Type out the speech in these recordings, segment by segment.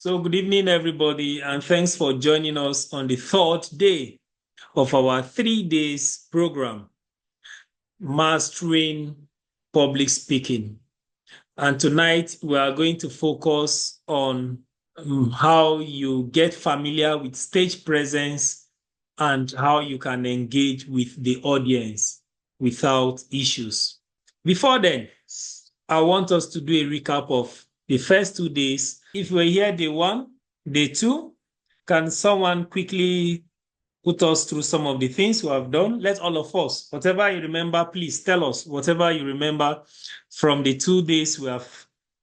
So good evening, everybody, and thanks for joining us on the third day of our 3 days program, Mastering Public Speaking. And tonight we are going to focus on how you get familiar with stage presence and how you can engage with the audience without issues. Before then, I want us to do a recap of the first 2 days. If we're here day 1, day 2, can someone quickly put us through some of the things we have done? Let all of us, whatever you remember, please tell us whatever you remember from the 2 days we have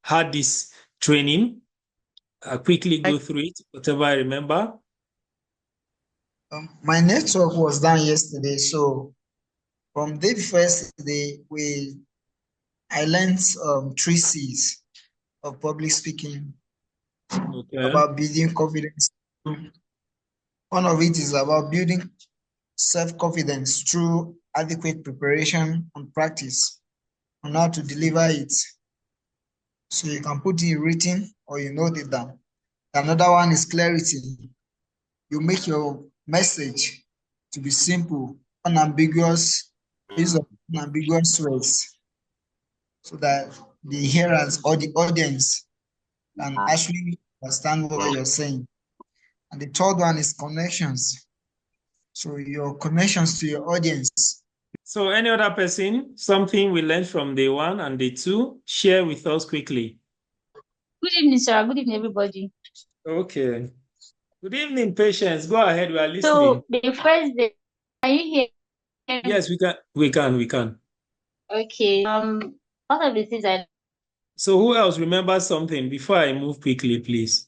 had this training. I'll quickly go through it, whatever I remember. My network was down yesterday, so from day first day, I learned 3 C's of public speaking. About building confidence. One of it is about building self-confidence through adequate preparation and practice on how to deliver it. So you can put it in written or you note it down. Another one is clarity. You make your message to be simple, unambiguous, use of unambiguous words, so that the hearers or the audience can actually understand what you're saying. And the third one is connections. So your connections to your audience. So any other person, something we learned from day 1 and day 2, share with us quickly. Good evening, sir. Good evening, everybody. Okay. Good evening, Patience. Go ahead. We are listening. So the first day, are you here? Yes, we can. Okay. What of the things So who else remembers something before I move quickly, please?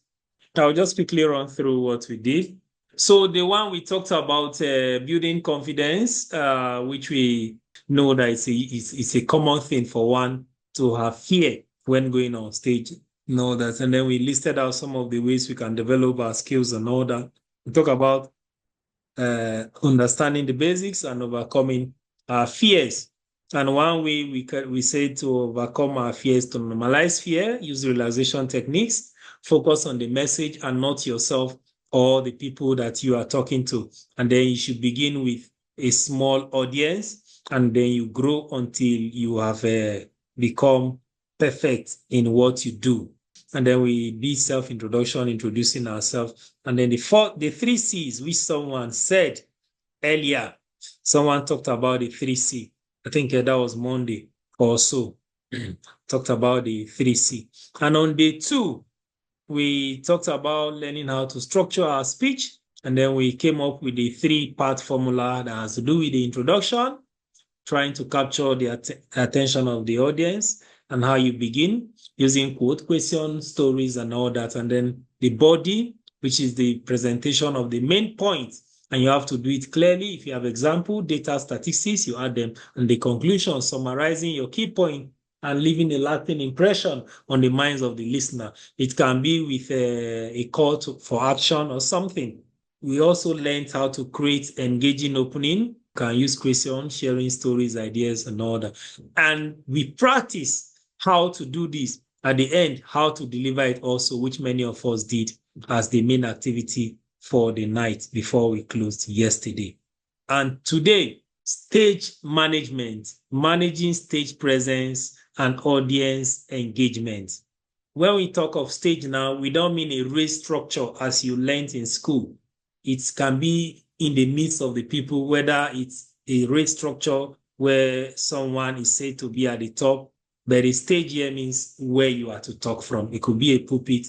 I'll just quickly run through what we did. So the one we talked about building confidence, which we know that it's a common thing for one to have fear when going on stage and all that. And then we listed out some of the ways we can develop our skills and all that. We talk about understanding the basics and overcoming our fears. And one way we say to overcome our fears, to normalize fear, use relaxation techniques, focus on the message and not yourself or the people that you are talking to. And then you should begin with a small audience, and then you grow until you have become perfect in what you do. And then we did self-introduction, introducing ourselves. And then the 3 C's, which someone said earlier, someone talked about the 3 C. I think that was Monday or so. Talked about the 3 C. And on day 2, we talked about learning how to structure our speech. And then we came up with the 3-part formula that has to do with the introduction, trying to capture the attention of the audience, and how you begin using quote, questions, stories, and all that. And then the body, which is the presentation of the main point. And you have to do it clearly. If you have example, data, statistics, you add them. And the conclusion, summarizing your key point and leaving a lasting impression on the minds of the listener. It can be with a call for action or something. We also learned how to create engaging opening. Can use questions, sharing stories, ideas, and all that. And we practice how to do this. At the end, how to deliver it also, which many of us did as the main activity for the night before we closed yesterday. And today, stage management, managing stage presence and audience engagement. When we talk of stage now, we don't mean a race structure as you learned in school. It can be in the midst of the people, whether it's a race structure where someone is said to be at the top, but the stage here means where you are to talk from. It could be a pulpit.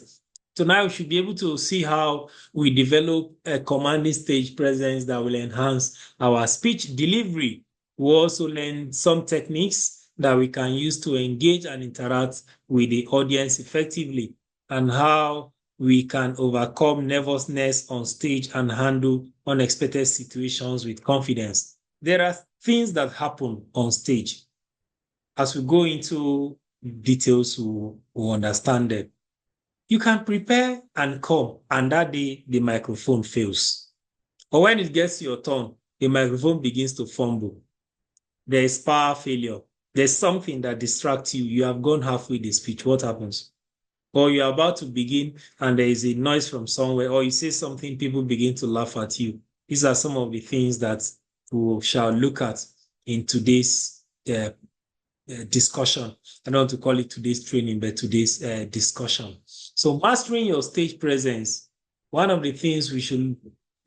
So now we should be able to see how we develop a commanding stage presence that will enhance our speech delivery. We also learn some techniques that we can use to engage and interact with the audience effectively, and how we can overcome nervousness on stage and handle unexpected situations with confidence. There are things that happen on stage. As we go into details, we'll understand them. You can prepare and come, and that day the microphone fails. Or when it gets to your turn, the microphone begins to fumble. There is power failure. There's something that distracts you. You have gone halfway the speech. What happens? or you're about to begin and there is a noise from somewhere, or you say something, people begin to laugh at you. These are some of the things that we shall look at in today's discussion. I don't want to call it today's training, but today's discussion. So mastering your stage presence, one of the things we should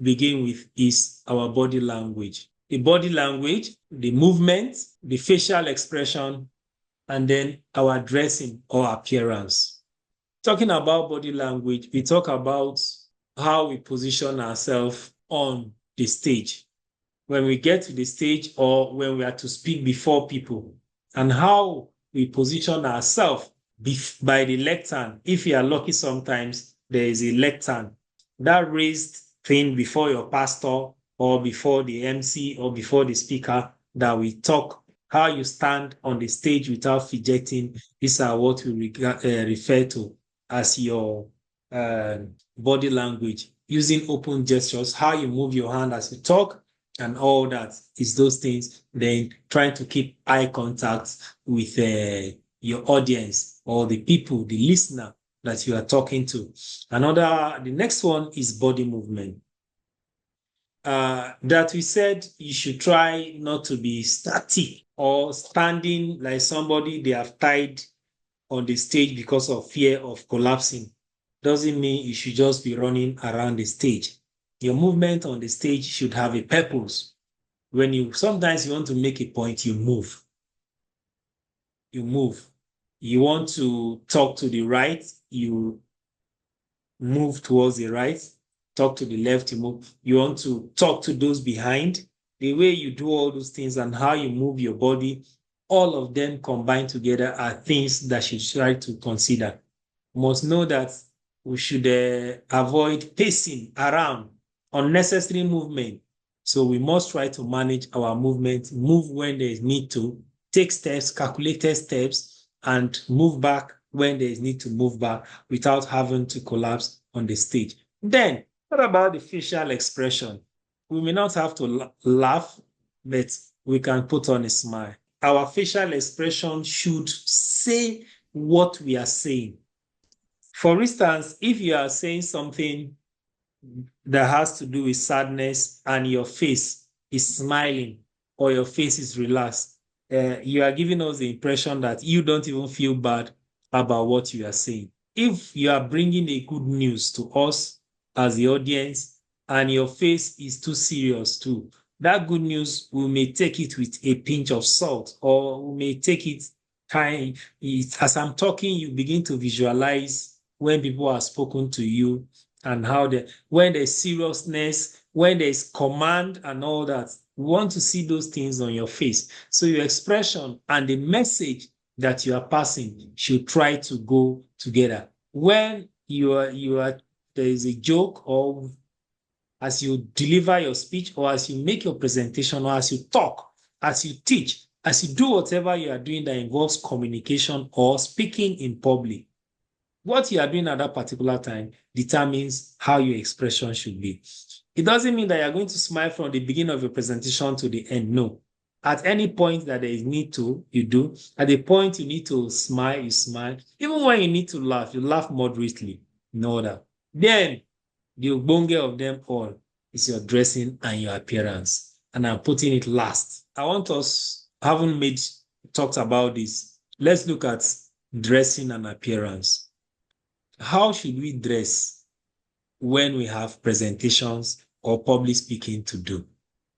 begin with is our body language. The body language, the movement, the facial expression, and then our dressing or appearance. Talking about body language, we talk about how we position ourselves on the stage. When we get to the stage or when we are to speak before people, and how we position ourselves by the lectern. If you are lucky, sometimes there is a lectern, that raised thing before your pastor or before the MC or before the speaker, that we talk how you stand on the stage without fidgeting. These are what we refer to as your body language, using open gestures, how you move your hand as you talk, and all that is those things. Then trying to keep eye contact with your audience or the people, the listener that you are talking to. The next one is body movement. That we said you should try not to be static or standing like somebody they have tied on the stage because of fear of collapsing. Doesn't mean you should just be running around the stage. Your movement on the stage should have a purpose. Sometimes you want to make a point, you move. You move. You want to talk to the right, you move towards the right. Talk to the left, you move. You want to talk to those behind. The way you do all those things and how you move your body, all of them combined together are things that you should try to consider. You must know that we should avoid pacing around, unnecessary movement. So we must try to manage our movement, move when there is need to, take steps, calculated steps, and move back when there is need to move back without having to collapse on the stage. Then, what about the facial expression? We may not have to laugh, but we can put on a smile. Our facial expression should say what we are saying. For instance, if you are saying something that has to do with sadness and your face is smiling or your face is relaxed, you are giving us the impression that you don't even feel bad about what you are saying. If you are bringing a good news to us as the audience and your face is too serious too, that good news, we may take it with a pinch of salt, or we may take it as I'm talking, you begin to visualize when people are spoken to you and when there's seriousness, when there's command and all that. We want to see those things on your face. So your expression and the message that you are passing should try to go together. When there is a joke, or as you deliver your speech, or as you make your presentation, or as you talk, as you teach, as you do whatever you are doing that involves communication or speaking in public, what you are doing at that particular time determines how your expression should be. It doesn't mean that you're going to smile from the beginning of your presentation to the end. No. At any point that there is need to, you do. At the point you need to smile, you smile. Even when you need to laugh, you laugh moderately in order. Then, the ubonge of them all is your dressing and your appearance. And I'm putting it last. I want us, talked about this. Let's look at dressing and appearance. How should we dress when we have presentations or public speaking to do?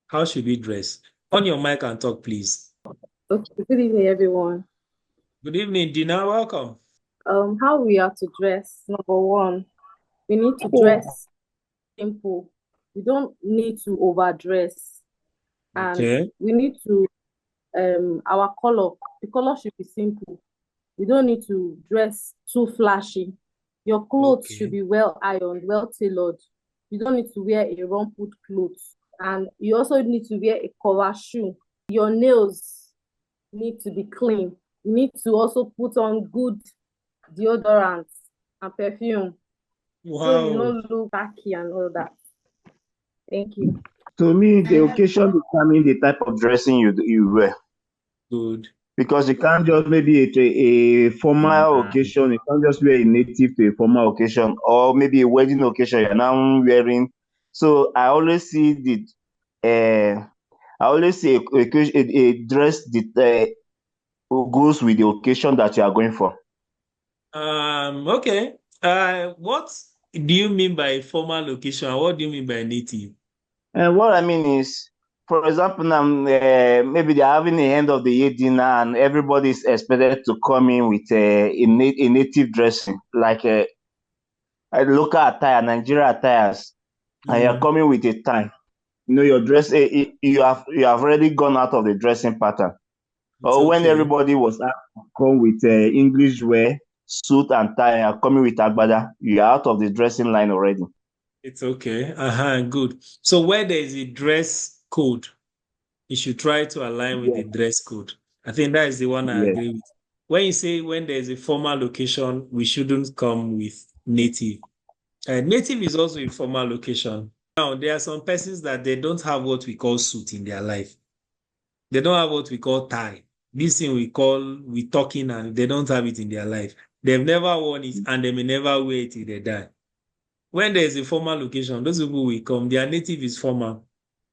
How should we dress? On your mic and talk, please. Okay, good evening, everyone. Good evening, Dina. Welcome. How we are to dress? Number one, we need to dress simple. We don't need to overdress. And we need to, our color, the color should be simple. We don't need to dress too flashy. Your clothes should be well ironed, well tailored. You don't need to wear a rumpled clothes. And you also need to wear a collar shoe. Your nails need to be clean. You need to also put on good deodorant and perfume. Wow. So you don't look tacky and all that. Thank you. To me, the occasion determines the type of dressing you wear. Good. Because you can't just maybe a formal occasion, you can't just wear a native to a formal occasion, or maybe a wedding occasion you're now wearing. So I always see a dress that goes with the occasion that you are going for. Okay. What do you mean by formal occasion? What do you mean by native? And what I mean is, for example, now maybe they're having a end of the year dinner and everybody is expected to come in with a native dressing, like a local attire, Nigeria attires, and you're coming with a tie. You know, your dress, you have already gone out of the dressing pattern. It's Or when okay. everybody was asked to come with English wear, suit and tie, and coming with agbada, you're out of the dressing line already. It's okay. Good. So where there is a dress code, you should try to align with the dress code. I think that is the one I agree with. When you say when there is a formal occasion, we shouldn't come with native. Native is also a formal occasion. Now, there are some persons that they don't have what we call suit in their life. They don't have what we call tie. This thing we talking, and they don't have it in their life. They've never worn it and they may never wear it till they die. When there is a formal occasion, those people will come. Their native is formal.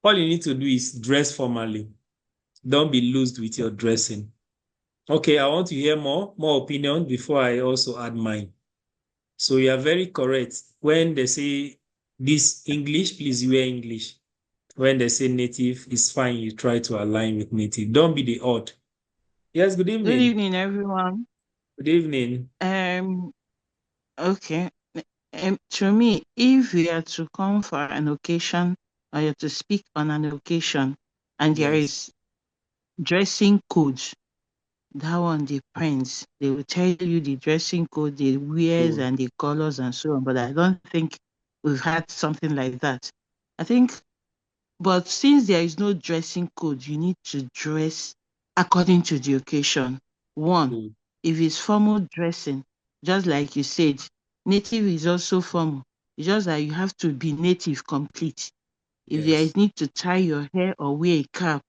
All you need to do is dress formally. Don't be loose with your dressing. Okay, I want to hear more opinion before I also add mine. So you are very correct. When they say this English, please wear English. When they say native, it's fine. You try to align with native. Don't be the odd. Yes, good evening. Good evening, everyone. Good evening. Okay. To me, if you are to come for an occasion or you are to speak on an occasion and there is dressing code, that one depends. They will tell you the dressing code, the wears and the colors and so on. But I don't think we've had something like that. But since there is no dressing code, you need to dress according to the occasion. One, if it's formal dressing, just like you said, native is also formal. It's just that you have to be native complete. If there is need to tie your hair or wear a cap,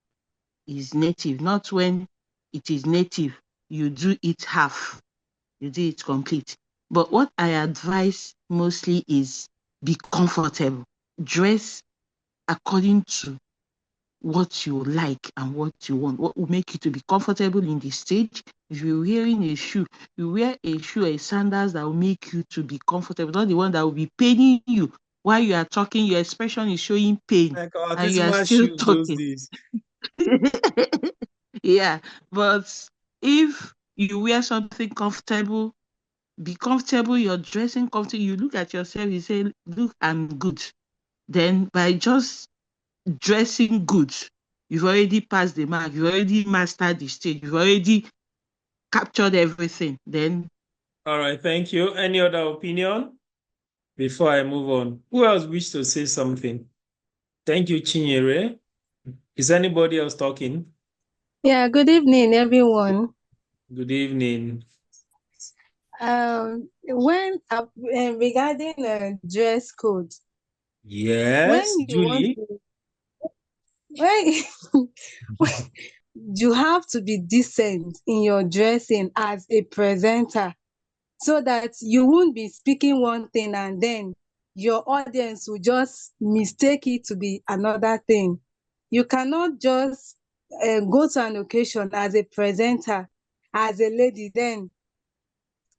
is native. Not when it is native, you do it half, you do it complete. But what I advise mostly is be comfortable. Dress according to what you like and what you want, what will make you to be comfortable in the stage. If you're wearing a shoe, you wear a shoe, a sandals that will make you to be comfortable, not the one that will be paining you while you are talking. Your expression is showing pain, like and you are still talking. Yeah, but if you wear something comfortable, be comfortable, you're dressing comfortable, you look at yourself, you say, look, I'm good. Then by just dressing good, you've already passed the mark, you've already mastered the stage, you've already captured everything. Then all right, thank you. Any other opinion before I move on? Who else wish to say something? Thank you, Chinyere. Is anybody else talking? Yeah, good evening, everyone. Good evening. When regarding dress code, yes, when you Julie, when you have to be decent in your dressing as a presenter, so that you won't be speaking one thing and then your audience will just mistake it to be another thing. You cannot just go to an occasion as a presenter, as a lady, then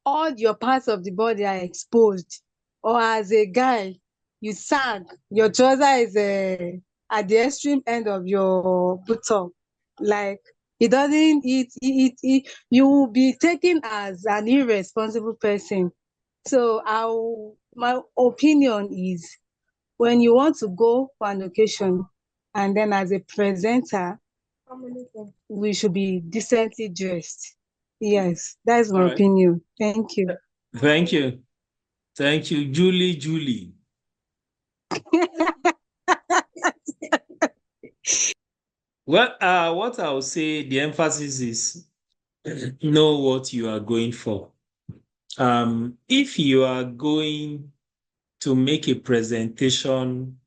all your parts of the body are exposed. Or as a guy, you sag, your trouser is at the extreme end of your bottom. Like, it doesn't, you will be taken as an irresponsible person. So my opinion is, when you want to go for an occasion, and then as a presenter, we should be decently dressed. Yes, that's my opinion. Thank you. Thank you. Thank you, Julie. Well, what I'll say, the emphasis is know what you are going for. If you are going to make a presentation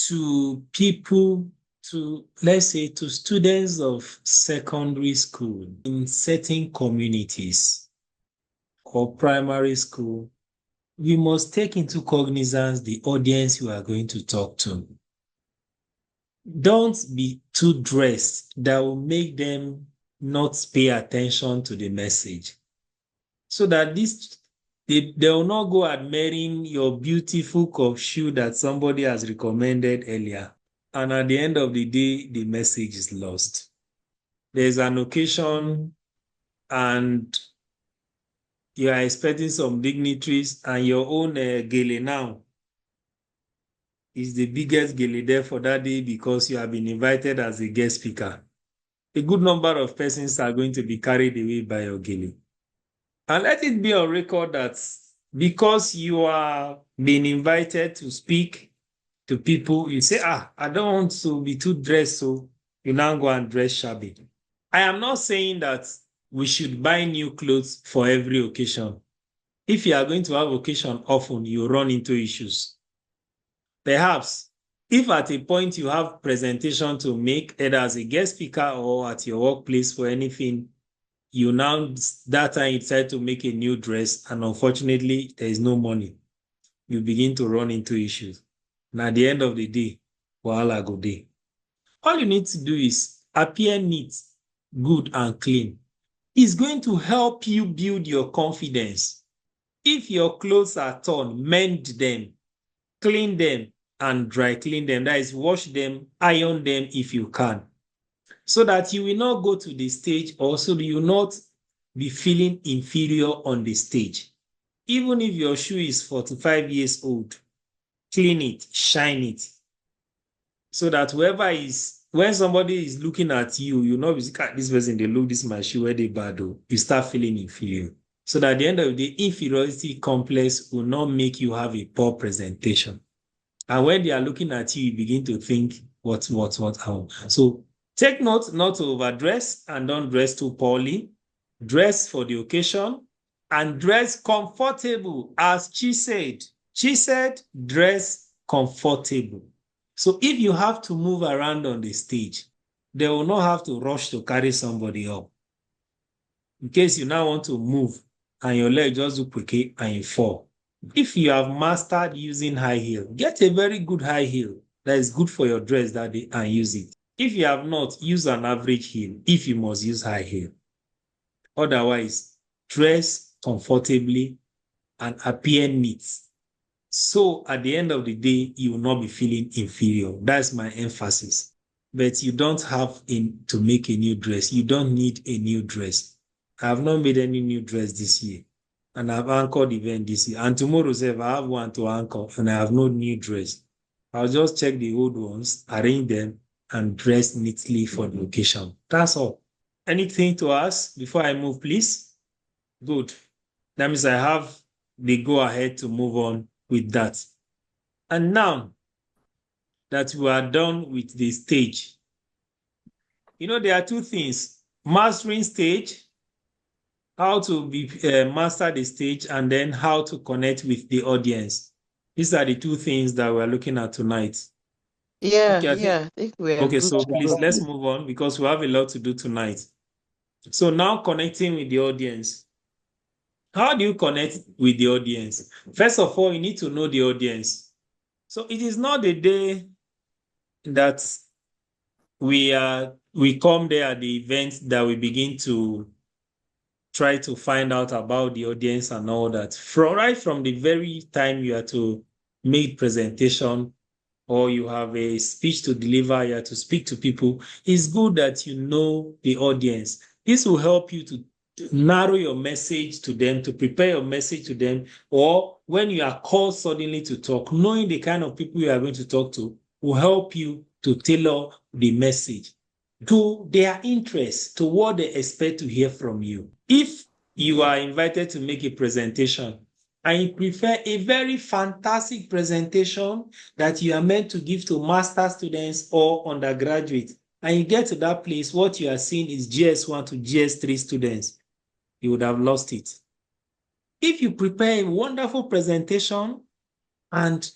to people to, let's say, to students of secondary school in certain communities or primary school, we must take into cognizance the audience you are going to talk to. Don't be too dressed that will make them not pay attention to the message. So that they will not go admiring your beautiful cup shoe that somebody has recommended earlier. And at the end of the day, the message is lost. There's an occasion and you are expecting some dignitaries and your own gele now is the biggest gele there for that day because you have been invited as a guest speaker. A good number of persons are going to be carried away by your gele. And let it be on record that because you are being invited to speak to people, you say, I don't want to be too dressed, so you now go and dress shabby. I am not saying that we should buy new clothes for every occasion. If you are going to have occasion often, you run into issues. Perhaps, if at a point you have presentation to make, either as a guest speaker or at your workplace for anything, you now, that time you decide to make a new dress, and unfortunately, there is no money. You begin to run into issues. And at the end of the day, wahala go dey. All you need to do is appear neat, good, and clean. It's going to help you build your confidence. If your clothes are torn, mend them, clean them, and dry clean them. That is, wash them, iron them if you can, so that you will not go to the stage or so you will not be feeling inferior on the stage. Even if your shoe is 45 years old, clean it, shine it, so that when somebody is looking at you, you know, this person, they look, this my shoe, where they bad, you start feeling inferior. So that at the end of the day, inferiority complex will not make you have a poor presentation. And when they are looking at you, you begin to think, how? So take note not to overdress and don't dress too poorly. Dress for the occasion and dress comfortable, as she said. She said, dress comfortable. So if you have to move around on the stage, they will not have to rush to carry somebody up. In case you now want to move and your leg just do quickly and you fall. If you have mastered using high heel, get a very good high heel that is good for your dress that day and use it. If you have not, use an average heel if you must use high heel. Otherwise, dress comfortably and appear neat. So at the end of the day, you will not be feeling inferior. That's my emphasis. But you don't have to make a new dress. You don't need a new dress. I have not made any new dress this year. And I've anchored event this year. And tomorrow, if I have one to anchor and I have no new dress, I'll just check the old ones, arrange them, and dress neatly for the occasion. That's all. Anything to ask before I move, please? Good. That means I have the go-ahead to move on with that. And now that we are done with the stage, you know, there are two things: mastering stage, how to master the stage, and then how to connect with the audience. These are the two things that we're looking at tonight. Yeah, Okay, I think we're okay, good. so please, let's move on because we have a lot to do tonight. So now connecting with the audience. How do you connect with the audience? First of all, you need to know the audience. So it is not the day that we come there at the event that we begin to try to find out about the audience and all that. Right from the very time you are to make presentation or you have a speech to deliver, you have to speak to people, it's good that you know the audience. This will help you to narrow your message to them, to prepare your message to them, or when you are called suddenly to talk, knowing the kind of people you are going to talk to will help you to tailor the message to their interests, to what they expect to hear from you. If you are invited to make a presentation and you prefer a very fantastic presentation that you are meant to give to master students or undergraduates, and you get to that place, what you are seeing is GS1 to GS3 students, you would have lost it. If you prepare a wonderful presentation and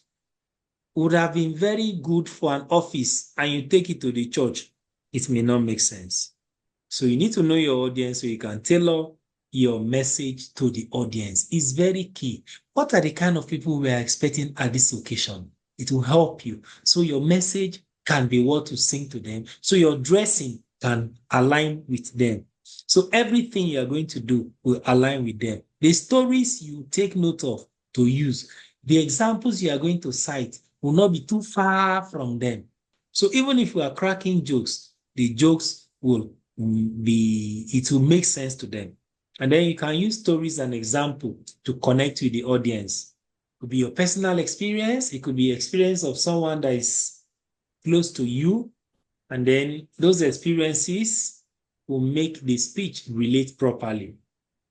would have been very good for an office and you take it to the church, it may not make sense. So you need to know your audience so you can tailor your message to the audience. It's very key. What are the kind of people we are expecting at this occasion? It will help you. So your message can be what to sing to them. So your dressing can align with them. So everything you are going to do will align with them. The stories you take note of to use, the examples you are going to cite will not be too far from them. So even if we are cracking jokes, the jokes will it will make sense to them. And then you can use stories and example to connect with the audience. It could be your personal experience. It could be experience of someone that is close to you. And then those experiences will make the speech relate properly.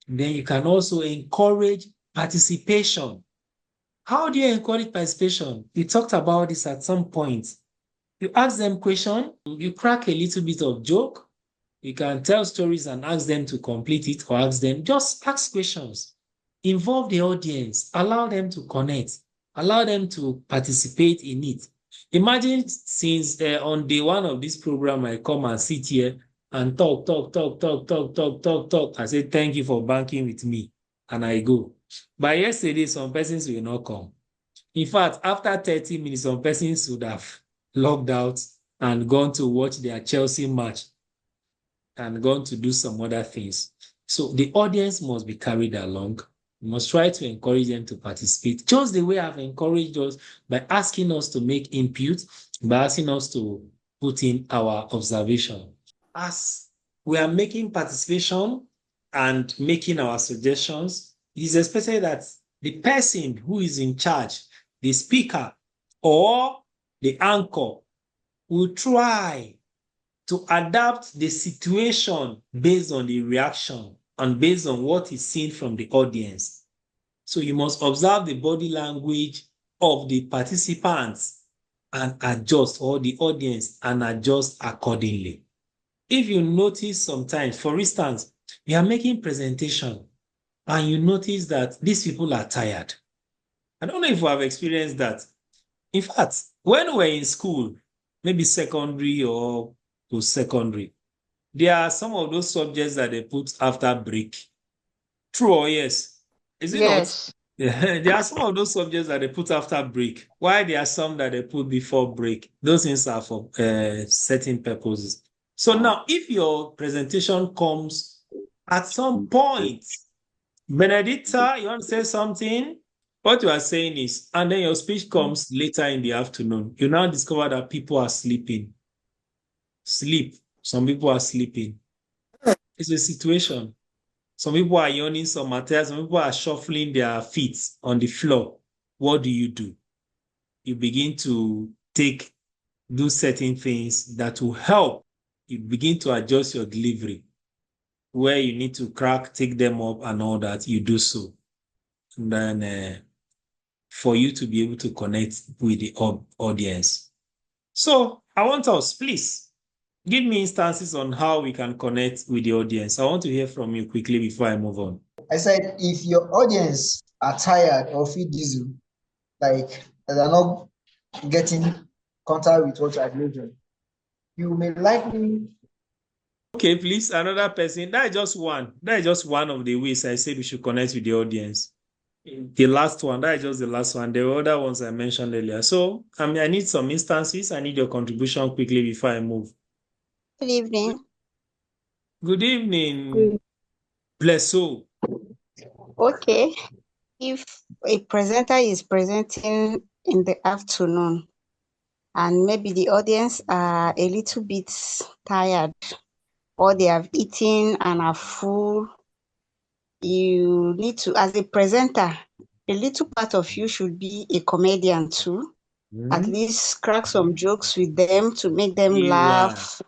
And then you can also encourage participation. How do you encourage participation? We talked about this at some point. You ask them questions, you crack a little bit of joke, you can tell stories and ask them to complete it or just ask questions. Involve the audience, allow them to connect, allow them to participate in it. Imagine since on day one of this program, I come and sit here and talk. I say, thank you for banking with me. And I go. By yesterday, some persons will not come. In fact, after 30 minutes, some persons would have logged out and gone to watch their Chelsea match and gone to do some other things. So the audience must be carried along. We must try to encourage them to participate, just the way I've encouraged us by asking us to make input, by asking us to put in our observation. As we are making participation and making our suggestions, it is expected that the person who is in charge, the speaker or the anchor, will try to adapt the situation based on the reaction and based on what is seen from the audience. So you must observe the body language of the participants and adjust, or the audience, and adjust accordingly. If you notice sometimes, for instance, you are making presentation and you notice that these people are tired. I don't know if you have experienced that. In fact, when we're in school, maybe secondary or post-secondary, there are some of those subjects that they put after break. True or yes? Is it Yes. not? Yeah, there are some of those subjects that they put after break. Why there are some that they put before break? Those things are for certain purposes. So now, if your presentation comes at some point, Benedicta, you want to say something? What you are saying is, and then your speech comes later in the afternoon, you now discover that people are sleeping. Sleep. Some people are sleeping. It's a situation. Some people are yawning, some people are shuffling their feet on the floor. What do? You begin to do certain things that will help. You begin to adjust your delivery. Where you need to take them up and all that, you do so. And then for you to be able to connect with the audience. So I want us, please, give me instances on how we can connect with the audience. I want to hear from you quickly before I move on. I said, if your audience are tired or feel dizzy, like they're not getting contact with what you are doing, you may likely. Okay, please, another person. That is just one. That is just one of the ways I said we should connect with the audience. The last one, that is just the last one. There were other ones I mentioned earlier. So, I need some instances. I need your contribution quickly before I move. Good evening. Good evening. Bless you. Okay. If a presenter is presenting in the afternoon and maybe the audience are a little bit tired or they have eaten and are full, you need to, as a presenter, a little part of you should be a comedian too. At least crack some jokes with them to make them laugh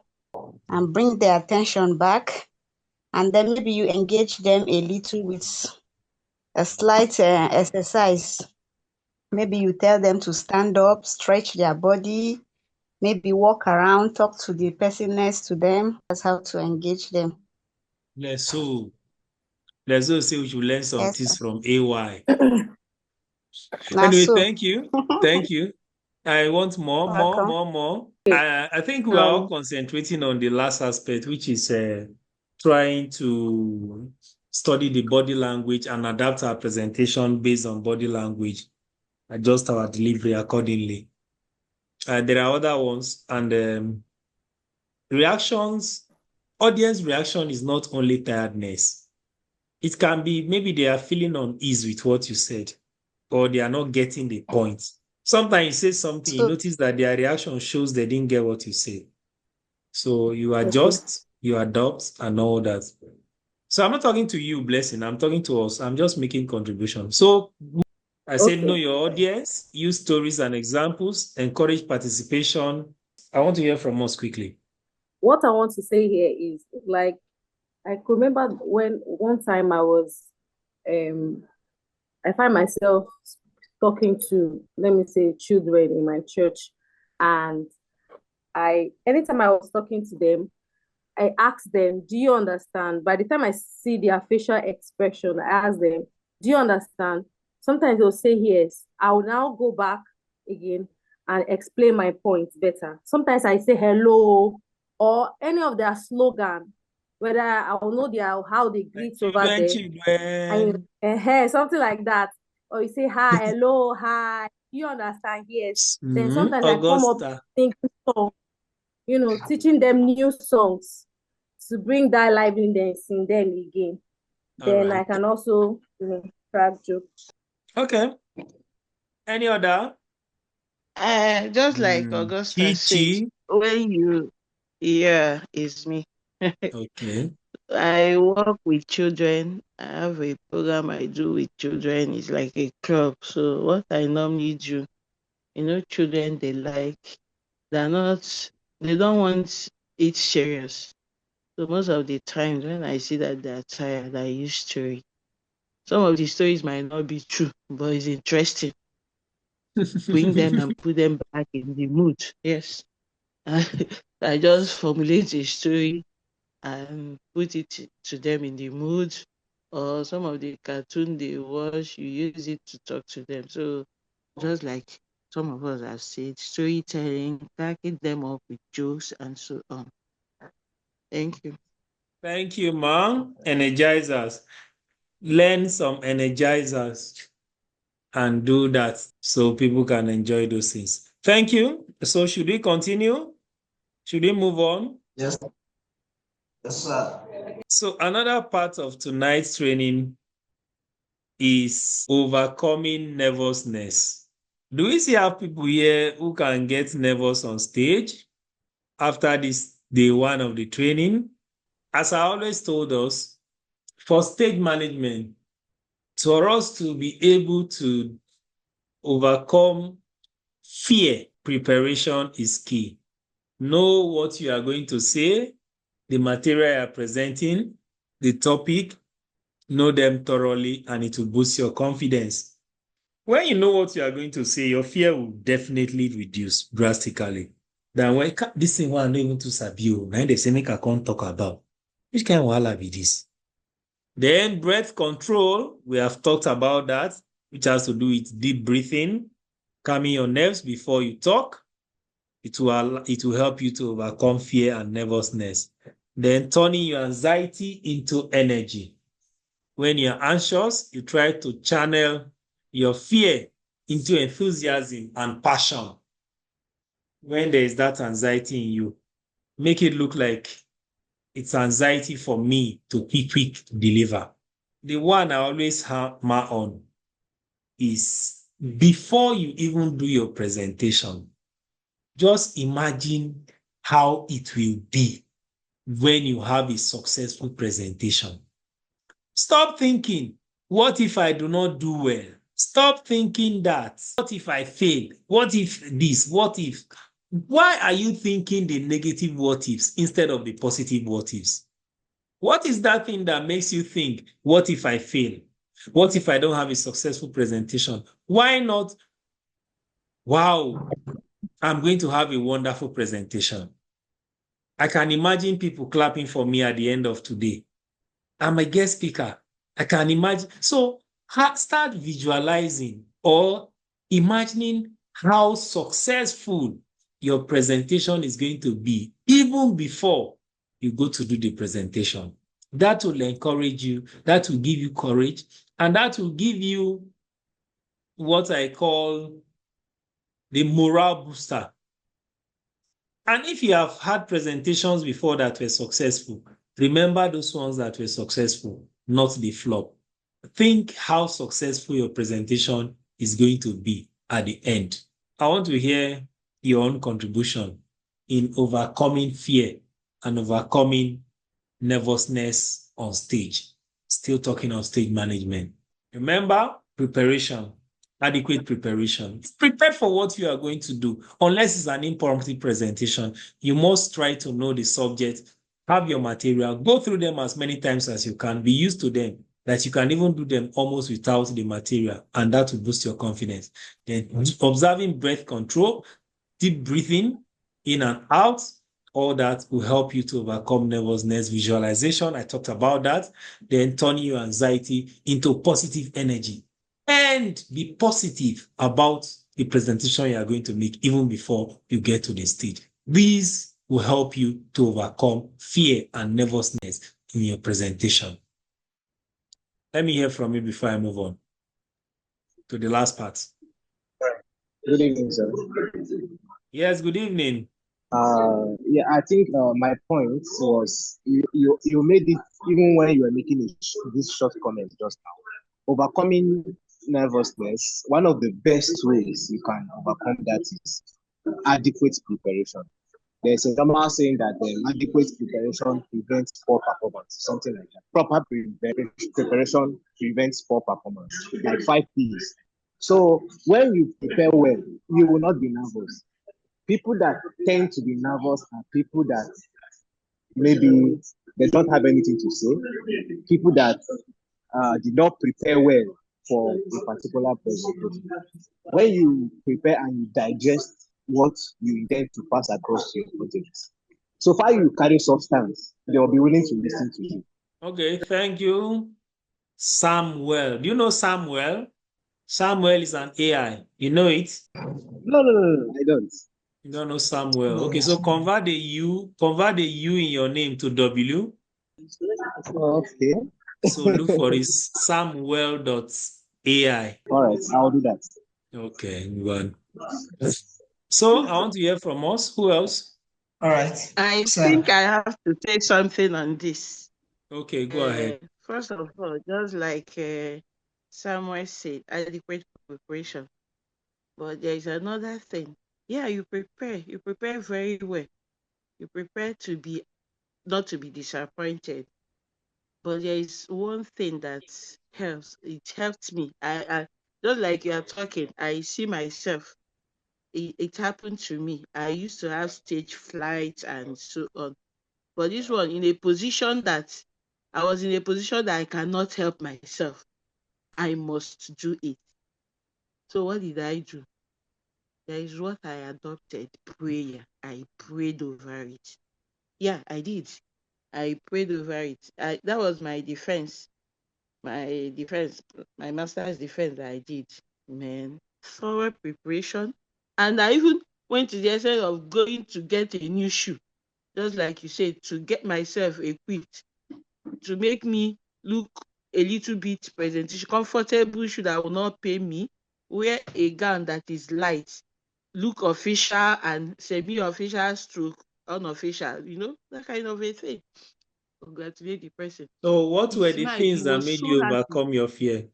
and bring their attention back. And then maybe you engage them a little with a slight exercise. Maybe you tell them to stand up, stretch their body, maybe walk around, talk to the person next to them. That's how to engage them. Let's say we should learn some things from AY. Anyway, thank you. Thank you. I want more. Okay. I think we are all concentrating on the last aspect, which is trying to study the body language and adapt our presentation based on body language, adjust our delivery accordingly. There are other ones, and reactions. Audience reaction is not only tiredness. It can be maybe they are feeling unease with what you said, or they are not getting the point. Sometimes you say something, you notice that their reaction shows they didn't get what you said. So you adjust, you adopt, and all that. So I'm not talking to you, Blessing. I'm talking to us. I'm just making contribution. So I said, know your audience, use stories and examples, encourage participation. I want to hear from us quickly. What I want to say here is, like, I could remember when one time I find myself talking to, let me say, children in my church, and anytime I was talking to them, I asked them, do you understand? By the time I see their facial expression, I ask them, do you understand? Sometimes they'll say yes. I will now go back again and explain my point better. Sometimes I say hello or any of their slogan, whether I will know how they greet over there. Something like that. Or you say hi, hello, hi. Do you understand? Yes. Then sometimes I come up singing songs, teaching them new songs to bring that liveliness in them again. Then I can also crack jokes. Okay. Any other? Just like Augusta said, it's me. Okay. I work with children. I have a program I do with children. It's like a club. So what I normally do, children they don't want it serious. So most of the times when I see that they're tired, I use story. Some of the stories might not be true, but it's interesting. Bring them and put them back in the mood. Yes. I just formulate a story and put it to them in the mood. Or some of the cartoon they watch, you use it to talk to them. So just like some of us have said, storytelling, backing them up with jokes and so on. Thank you. Thank you, Mom. Energizers. Learn some energizers and do that so people can enjoy those things. Thank you. So should we continue? Should we move on? Yes. Yes, sir. So another part of tonight's training is overcoming nervousness. Do we still have people here who can get nervous on stage after this day one of the training? As I always told us, for stage management, for us to be able to overcome fear, preparation is key. Know what you are going to say, the material you are presenting, the topic, know them thoroughly, and it will boost your confidence. When you know what you are going to say, your fear will definitely reduce drastically. Then when this thing one not even to sabi, now they say make I can't talk about. Which kind of wahala be this? Then breath control, we have talked about that, which has to do with deep breathing, calming your nerves before you talk. It will help you to overcome fear and nervousness. Then turning your anxiety into energy. When you're anxious, you try to channel your fear into enthusiasm and passion. When there is that anxiety in you, make it look like it's anxiety for me to quick deliver. The one I always hammer on is before you even do your presentation, just imagine how it will be when you have a successful presentation. Stop thinking, what if I do not do well? Stop thinking that. What if I fail? What if this? What if? Why are you thinking the negative what ifs instead of the positive what ifs? What is that thing that makes you think, what if I fail? What if I don't have a successful presentation? Why not, wow, I'm going to have a wonderful presentation. I can imagine people clapping for me at the end of today. I'm a guest speaker. I can imagine. So start visualizing or imagining how successful your presentation is going to be even before you go to do the presentation. That will encourage you, that will give you courage, and that will give you what I call the morale booster. And if you have had presentations before that were successful, remember those ones that were successful, not the flop. Think how successful your presentation is going to be at the end. I want to hear your own contribution in overcoming fear and overcoming nervousness on stage. Still talking on stage management. Remember, preparation, adequate preparation. Prepare for what you are going to do. Unless it's an impromptu presentation, you must try to know the subject, have your material, go through them as many times as you can, be used to them, that you can even do them almost without the material, and that will boost your confidence. Then observing breath control, deep breathing in and out, all that will help you to overcome nervousness. Visualization, I talked about that. Then turning your anxiety into positive energy. And be positive about the presentation you are going to make even before you get to the stage. These will help you to overcome fear and nervousness in your presentation. Let me hear from you before I move on to the last part. Good evening, sir. Yes, good evening. Yeah, I think my point was you made it even when you were making this short comment just now. Overcoming nervousness, one of the best ways you can overcome that is adequate preparation. There's a normal saying that adequate preparation prevents poor performance, something like that. Proper preparation prevents poor performance, like 5 P's. So when you prepare well, you will not be nervous. People that tend to be nervous are people that maybe they don't have anything to say, people that did not prepare well for a particular presentation. When you prepare and you digest what you intend to pass across to your audience, so far you carry substance, they will be willing to listen to you. Okay, thank you. Samuel. Do you know Samuel? Samuel is an AI. You know it? No, I don't. You don't know Samuel. Okay, so convert the U in your name to W. Okay. So look for this Samuel.ai. All right, I'll do that. Okay, good. So I want to hear from us. Who else? All right. I think I have to say something on this. Okay, go ahead. First of all, just like Samuel said, adequate preparation. But there is another thing. Yeah, you prepare very well. You prepare to be not to be disappointed. But there is one thing that helps. It helped me. I just like you are talking, I see myself. It happened to me. I used to have stage fright and so on. But this one in a position that I was in a position that I cannot help myself. I must do it. So what did I do? There is what I adopted, prayer. I prayed over it. Yeah, I did. I prayed over it. That was my defense. My master's defense that I did. Man, thorough preparation. And I even went to the extent of going to get a new shoe. Just like you said, to get myself equipped, to make me look a little bit presentation, comfortable shoe that will not pain me, wear a gown that is light, look official and semi-official stroke unofficial, that kind of a thing. Congratulate the person. So what were the Smile. things He that was made so you happy. overcome your fear?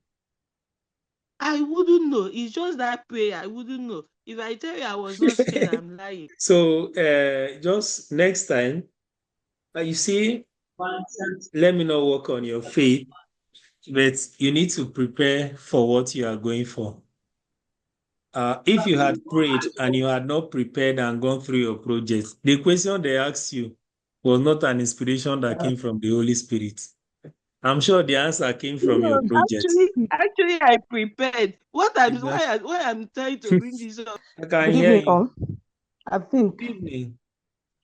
I wouldn't know. It's just that prayer. I wouldn't know. If I tell you I was not scared, I'm lying. So just next time, you see, let me not work on your faith, but you need to prepare for what you are going for. If you had prayed and you had not prepared and gone through your project, the question they asked you was not an inspiration that came from the Holy Spirit. I'm sure the answer came from your project. Actually, I prepared. Why I'm trying to bring this up? I can Good hear evening, you. all. I think Good evening.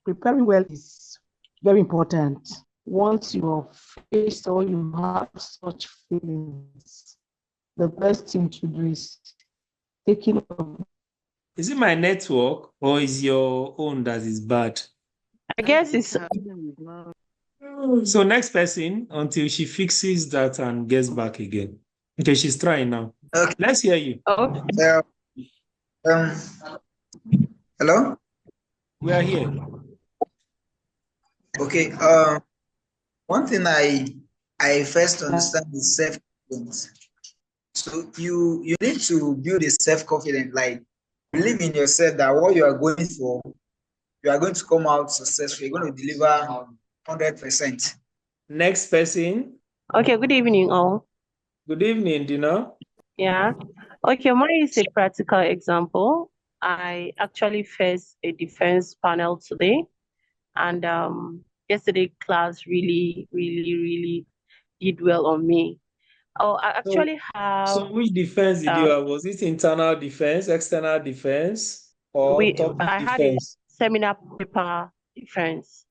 preparing well is very important. Once you are faced or you have such feelings, the best thing to do is taking Is it my network or is your own that is bad? I guess it's So next person until she fixes that and gets back again. Okay, she's trying now. Okay. Let's hear you. Hello? We are here. Okay. One thing I first understand is self-confidence. So you need to build a self-confidence, like believe in yourself that what you are going for, you are going to come out successful. You're going to deliver 100%. Next person. Okay, good evening all. Good evening, Dina. Yeah. Okay, mine is a practical example. I actually faced a defense panel today, and yesterday class really did well on me. Oh, I actually have. So which defense did you have? Was it internal defense, external defense, or topic I had a defense? seminar paper defense.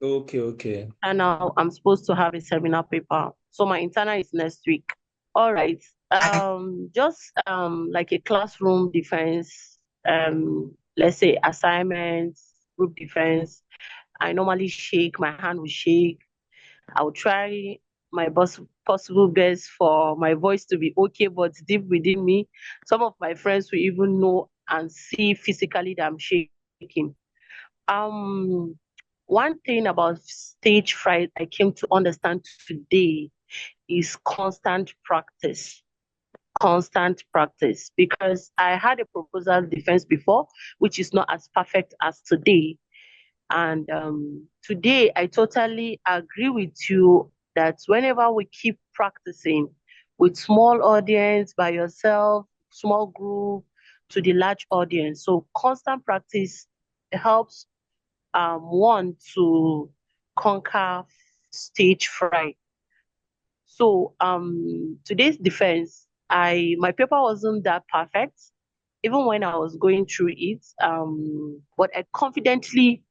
Okay. And now I'm supposed to have a seminar paper. So my internal is next week. All right. Just like a classroom defense, let's say assignments, group defense. I normally shake, my hand will shake. I will try my possible best for my voice to be okay, but deep within me, some of my friends will even know and see physically that I'm shaking. One thing about stage fright I came to understand today is constant practice. Constant practice, because I had a proposal defense before, which is not as perfect as today. And today, I totally agree with you that whenever we keep practicing with small audience, by yourself, small group, to the large audience, so constant practice helps one to conquer stage fright. So today's defense, my paper wasn't that perfect, even when I was going through it. But I confidently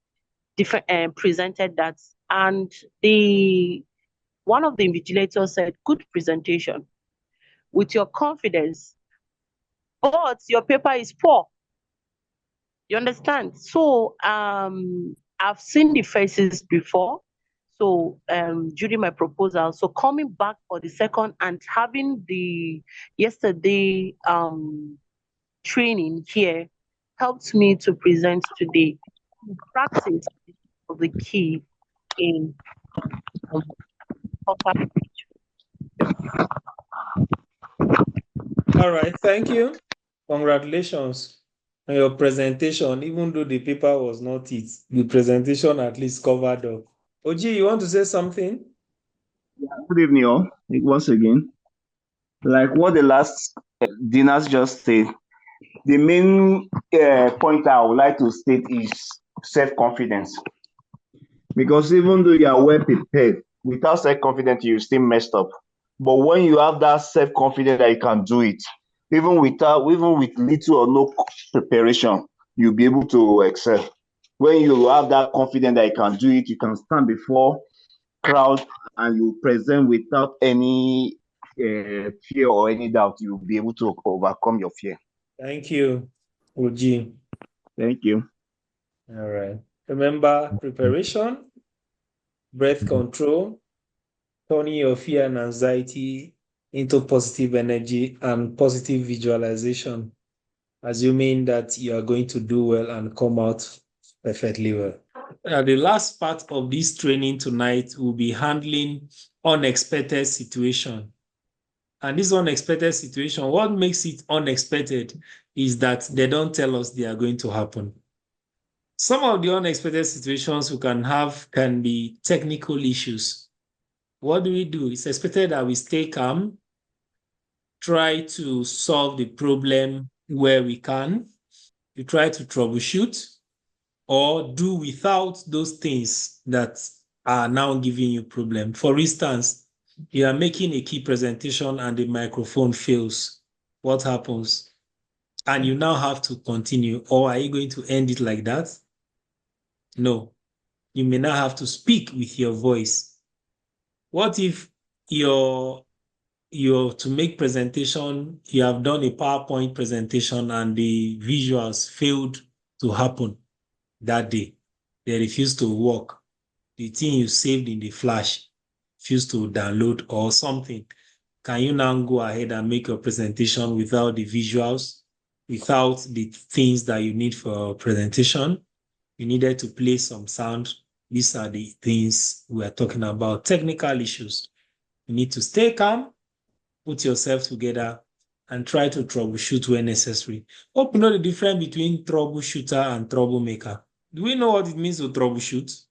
presented that, and the one of the invigilators said, "Good presentation with your confidence, but your paper is poor." You understand? So I've seen the faces before. So during my proposal, so coming back for the second and having the yesterday training here helped me to present today. Practice is the key in All right, thank you. Congratulations on your presentation. Even though the paper was not it, the presentation at least covered up. Oji, you want to say something? Yeah, good evening, all. Once again, like what the last dinners just said, the main point I would like to state is self-confidence. Because even though you are well prepared, without self-confidence, you still messed up. But when you have that self-confidence that you can do it, even with little or no preparation, you'll be able to excel. When you have that confidence that you can do it, you can stand before crowd and you present without any fear or any doubt, you'll be able to overcome your fear. Thank you, Oji. Thank you. All right. Remember preparation, breath control, turning your fear and anxiety into positive energy and positive visualization, assuming that you are going to do well and come out perfectly well. The last part of this training tonight will be handling unexpected situation. And this unexpected situation, what makes it unexpected is that they don't tell us they are going to happen. Some of the unexpected situations we can have can be technical issues. What do? It's expected that we stay calm, try to solve the problem where we can, you try to troubleshoot, or do without those things that are now giving you problem. For instance, you are making a key presentation and the microphone fails. What happens? And you now have to continue, or are you going to end it like that? No. You may now have to speak with your voice. What if your you're to make presentation, you have done a PowerPoint presentation and the visuals failed to happen that day. They refused to work. The thing you saved in the flash refused to download or something. Can you now go ahead and make your presentation without the visuals, without the things that you need for presentation? You needed to play some sound. These are the things we are talking about, technical issues. You need to stay calm, put yourself together, and try to troubleshoot when necessary. Hope you know the difference between troubleshooter and troublemaker. Do we know what it means to troubleshoot?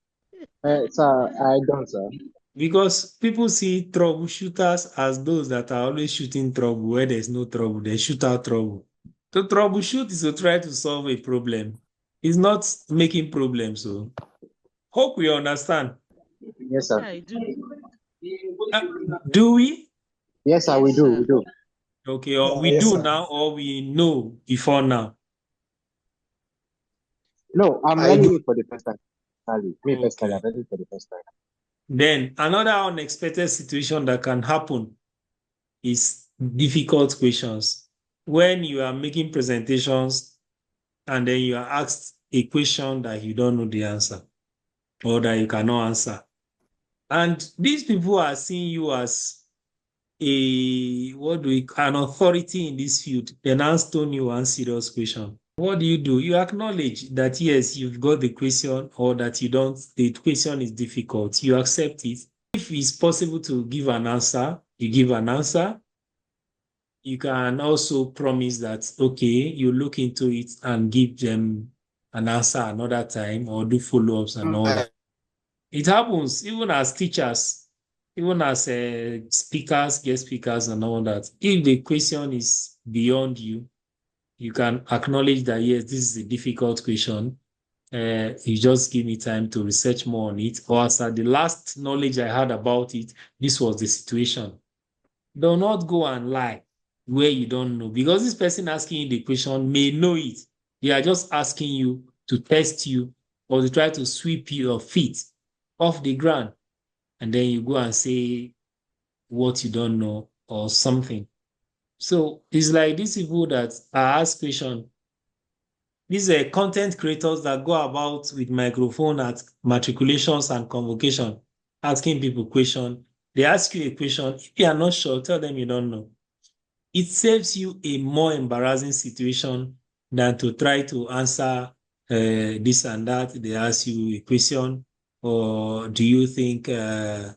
Sir, I don't, sir. Because people see troubleshooters as those that are always shooting trouble where there's no trouble. They shoot out trouble. To troubleshoot is to try to solve a problem. It's not making problems. So hope we understand. Yes, sir. Yeah, I do. Do we? Yes, sir, we Yes, do. sir. We do. Okay, or we Yes, do sir. now, or we know before now. No, I'm I learning do. it for the first time. Me personally, I'm Okay. learning it for the first time. Then another unexpected situation that can happen is difficult questions. When you are making presentations and then you are asked a question that you don't know the answer or that you cannot answer. And these people are seeing you as an authority in this field. Then ask you one serious question. What do? You acknowledge that yes, you've got the question or that you don't, the question is difficult. You accept it. If it's possible to give an answer, you give an answer. You can also promise that, okay, you look into it and give them an answer another time or do follow-ups and all that. It happens even as teachers, even as speakers, guest speakers and all that. If the question is beyond you, you can acknowledge that, yes, this is a difficult question. You just give me time to research more on it. Or as at the last knowledge I had about it, this was the situation. Do not go and lie where you don't know, because this person asking you the question may know it. They are just asking you to test you or to try to sweep your feet off the ground. And then you go and say what you don't know or something. So it's like these people that are asked questions. These are content creators that go about with microphone at matriculations and convocation, asking people questions. They ask you a question. If you are not sure, tell them you don't know. It saves you a more embarrassing situation than to try to answer this and that. They ask you a question, or do you think, how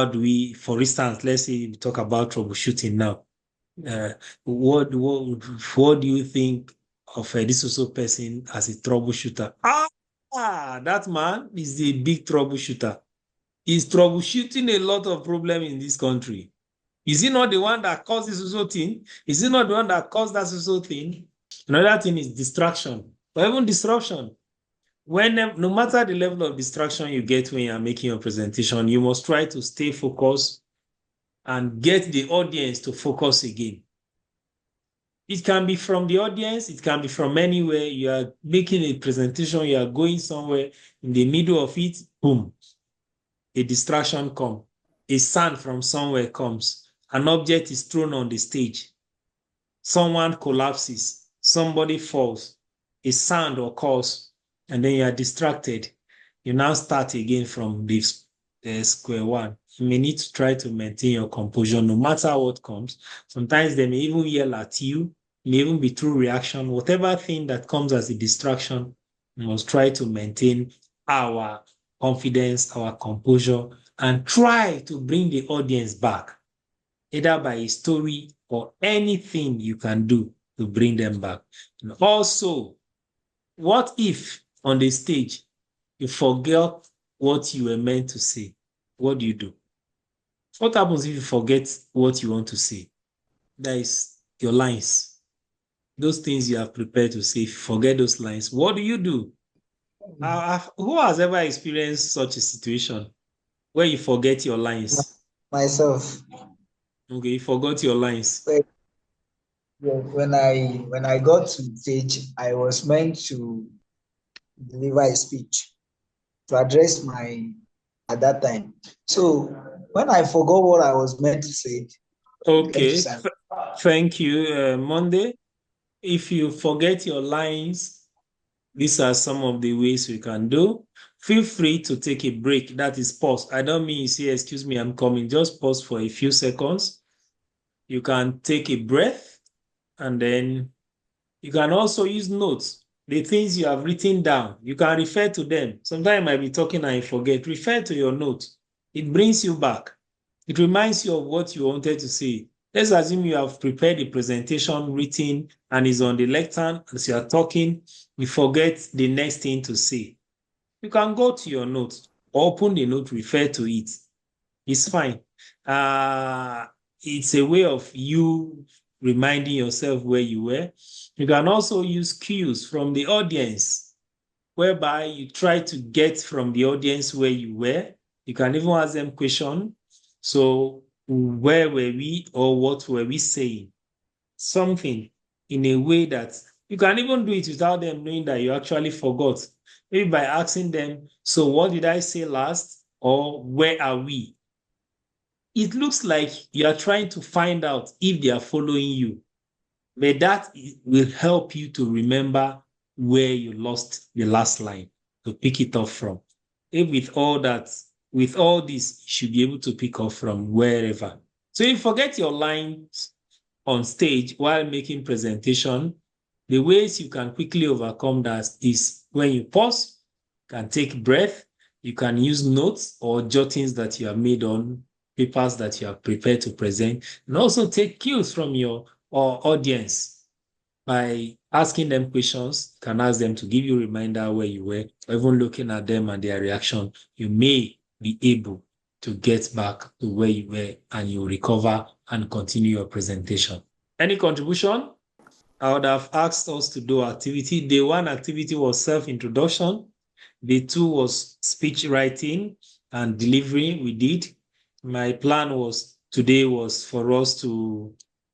do we, for instance, let's say we talk about troubleshooting now. Uh, what do you think of this also person as a troubleshooter? That man is a big troubleshooter. He's troubleshooting a lot of problems in this country. Is he not the one that caused this also thing? Is he not the one that caused that also thing? Another thing is distraction, or even disruption. No matter the level of distraction you get when you're making your presentation, you must try to stay focused and get the audience to focus again. It can be from the audience, it can be from anywhere. You are making a presentation, you are going somewhere, in the middle of it, boom, a distraction comes. A sound from somewhere comes. An object is thrown on the stage. Someone collapses. Somebody falls. A sound occurs, and then you are distracted. You now start again from this square one. You may need to try to maintain your composure no matter what comes. Sometimes they may even yell at you. It may even be through reaction. Whatever thing that comes as a distraction, we must try to maintain our confidence, our composure, and try to bring the audience back, either by a story or anything you can do to bring them back. And also, what if on the stage you forget what you were meant to say? What do? What happens if you forget what you want to say? That is your lines. Those things you have prepared to say, if you forget those lines, what do you do? Who has ever experienced such a situation where you forget your lines? Myself. Okay, you forgot your lines. When I got to stage, I was meant to deliver a speech to address at that time. So when I forgot what I was meant to say. Okay. Thank you, Monday. If you forget your lines, these are some of the ways we can do. Feel free to take a break. That is pause. I don't mean you say, excuse me, I'm coming. Just pause for a few seconds. You can take a breath, and then you can also use notes. The things you have written down, you can refer to them. Sometimes I might be talking and you forget. Refer to your notes. It brings you back. It reminds you of what you wanted to say. Let's assume you have prepared a presentation written and is on the lectern as you are talking. You forget the next thing to say. You can go to your notes, open the note, refer to it. It's fine. It's a way of you reminding yourself where you were. You can also use cues from the audience, whereby you try to get from the audience where you were. You can even ask them questions. So where were we, or what were we saying? Something in a way that you can even do it without them knowing that you actually forgot. Maybe by asking them, so what did I say last? Or where are we? It looks like you are trying to find out if they are following you. But that will help you to remember where you lost the last line, to pick it up from. If with all this, you should be able to pick up from wherever. So if you forget your lines on stage while making presentation, the ways you can quickly overcome that is when you pause, can take breath, you can use notes or jottings that you have made on papers that you have prepared to present, and also take cues from your audience by asking them questions. You can ask them to give you a reminder where you were, or even looking at them and their reaction. You may be able to get back to where you were, and you recover and continue your presentation. Any contribution? I would have asked us to do activity. Day one activity was self-introduction. Day two was speech writing and delivery. We did. My plan was today was for us to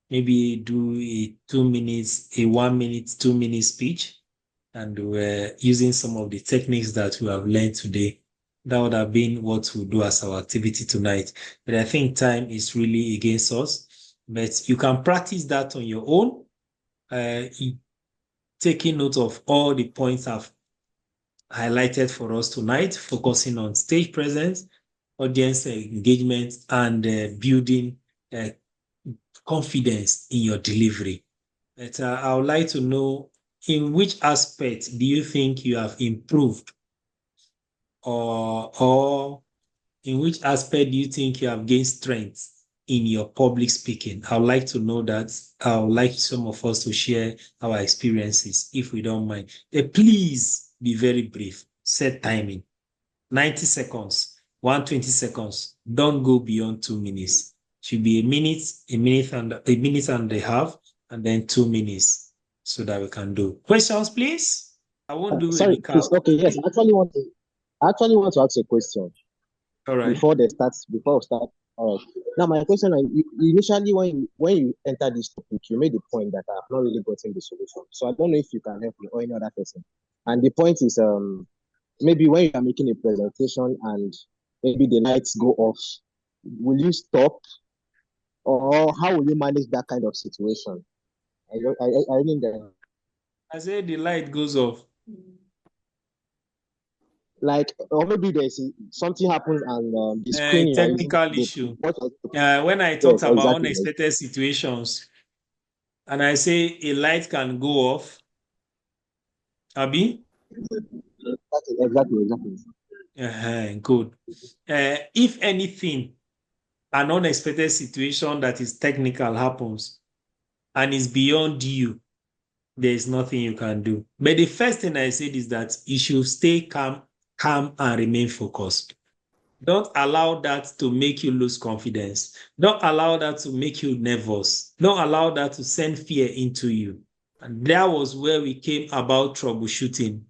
maybe do a 2 minutes, a 1 minute, 2 minute speech. And we're using some of the techniques that we have learned today. That would have been what we'll do as our activity tonight. But I think time is really against us. But you can practice that on your own, taking note of all the points I've highlighted for us tonight, focusing on stage presence, audience engagement, and building confidence in your delivery. But I would like to know, in which aspect do you think you have improved, or in which aspect do you think you have gained strength in your public speaking? I would like to know that. I would like some of us to share our experiences, if we don't mind. Please be very brief. Set timing. 90 seconds, 120 seconds. Don't go beyond 2 minutes. Should be a minute and a half, and then 2 minutes, so that we can do questions, please. I won't do Sorry, any please. Okay, yes. I actually want to ask a question. All right. Before we start. All right. Now, my question is, initially when you enter this topic, you made the point that I have not really gotten the solution. So I don't know if you can help me or any other person. And the point is, maybe when you are making a presentation and maybe the lights go off, will you stop, or how will you manage that kind of situation? I mean that. I say the light goes off. Like, or maybe something happens and the screen technical issue. When I talked about unexpected situations, and I say a light can go off, Abi? Exactly. Good. If anything, an unexpected situation that is technical happens and is beyond you, there is nothing you can do. But the first thing I said is that you should stay calm and remain focused. Don't allow that to make you lose confidence. Don't allow that to make you nervous. Don't allow that to send fear into you. And that was where we came about troubleshooting.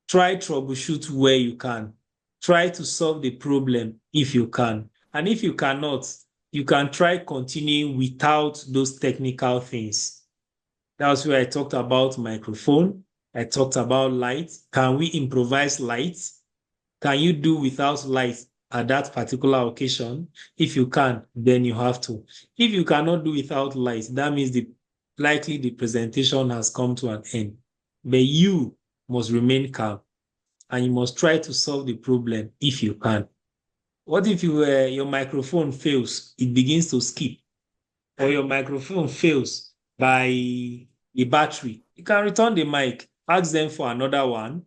Try troubleshoot where you can. Try to solve the problem if you can. And if you cannot, you can try continuing without those technical things. That's where I talked about microphone. I talked about light. Can we improvise light? Can you do without light? at that particular occasion. If you can, then you have to. If you cannot do without light, that means likely the presentation has come to an end. But you must remain calm and you must try to solve the problem if you can. What if your microphone fails, it begins to skip, or your microphone fails by the battery? You can return the mic, ask them for another one.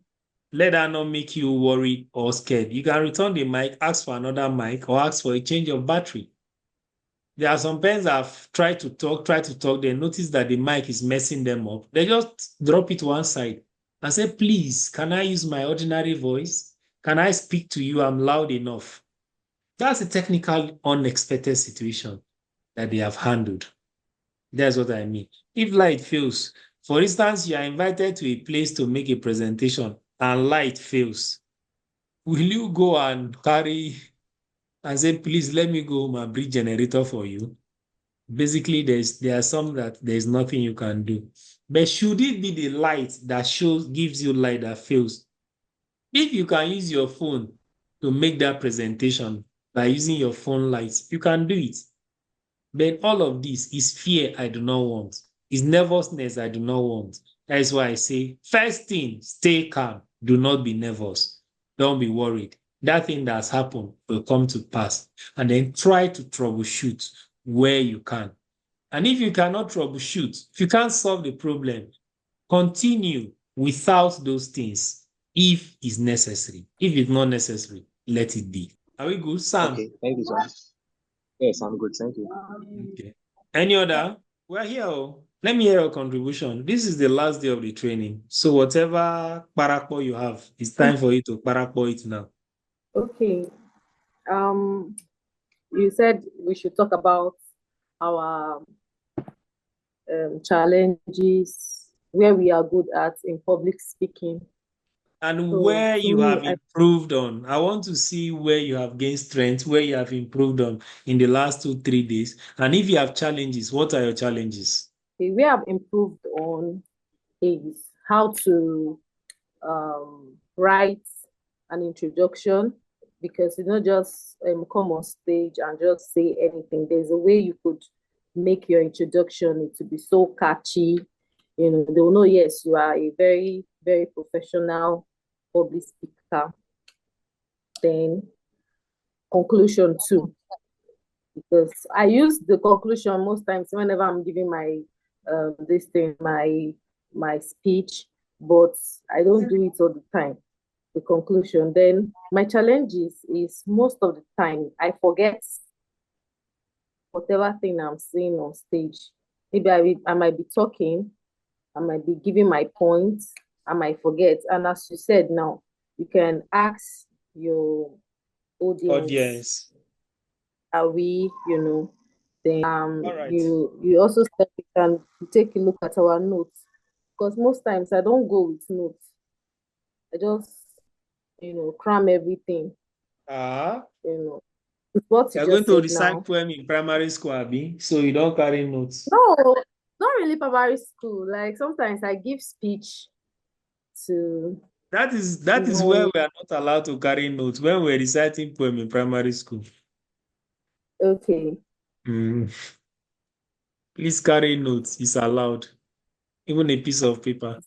Let that not make you worried or scared. You can return the mic, ask for another mic, or ask for a change of battery. There are some parents that have tried to talk, they notice that the mic is messing them up. They just drop it one side and say, please, can I use my ordinary voice? Can I speak to you? I'm loud enough. That's a technical, unexpected situation that they have handled. That's what I mean. If light fails, for instance, you are invited to a place to make a presentation and light fails, will you go and carry and say, please let me go home and bring generator for you? Basically, there are some that there's nothing you can do. But should it be the light that gives you light that fails? If you can use your phone to make that presentation by using your phone lights, you can do it. But all of this is fear I do not want. Is nervousness I do not want. That is why I say, first thing, stay calm. Do not be nervous. Don't be worried. That thing that's happened will come to pass. And then try to troubleshoot where you can. And if you cannot troubleshoot, if you can't solve the problem, continue without those things if it's necessary. If it's not necessary, let it be. Are we good, Sam? Okay, thank you, sir. Yes, I'm good. Thank you. Okay. Any other? We're here. Let me hear your contribution. This is the last day of the training. So whatever parapo you have, it's time for you to parapo it now. Okay. You said we should talk about our challenges, where we are good at in public speaking. And where you have improved on. I want to see where you have gained strength, where you have improved on in the last 2-3 days. And if you have challenges, what are your challenges? We have improved on is how to write an introduction, because you don't just come on stage and just say anything. There's a way you could make your introduction to be so catchy. They will know, yes, you are a very, very professional public speaker. Then conclusion too, because I use the conclusion most times whenever I'm giving my my speech, but I don't do it all the time. The conclusion. Then my challenge is most of the time I forget whatever thing I'm saying on stage. Maybe I might be talking, I might be giving my points, I might forget. And as you said now, you can ask your audience. Are we, then right. you also said we can take a look at our notes, because most times I don't go with notes. I just cram everything. It's what you're going to recite poem in primary school, Abi, so you don't carry notes. No, not really primary school. Like sometimes I give speech to. That is where we are not allowed to carry notes, when we're reciting poem in primary school. Okay. Please carry notes. It's allowed, even a piece of paper.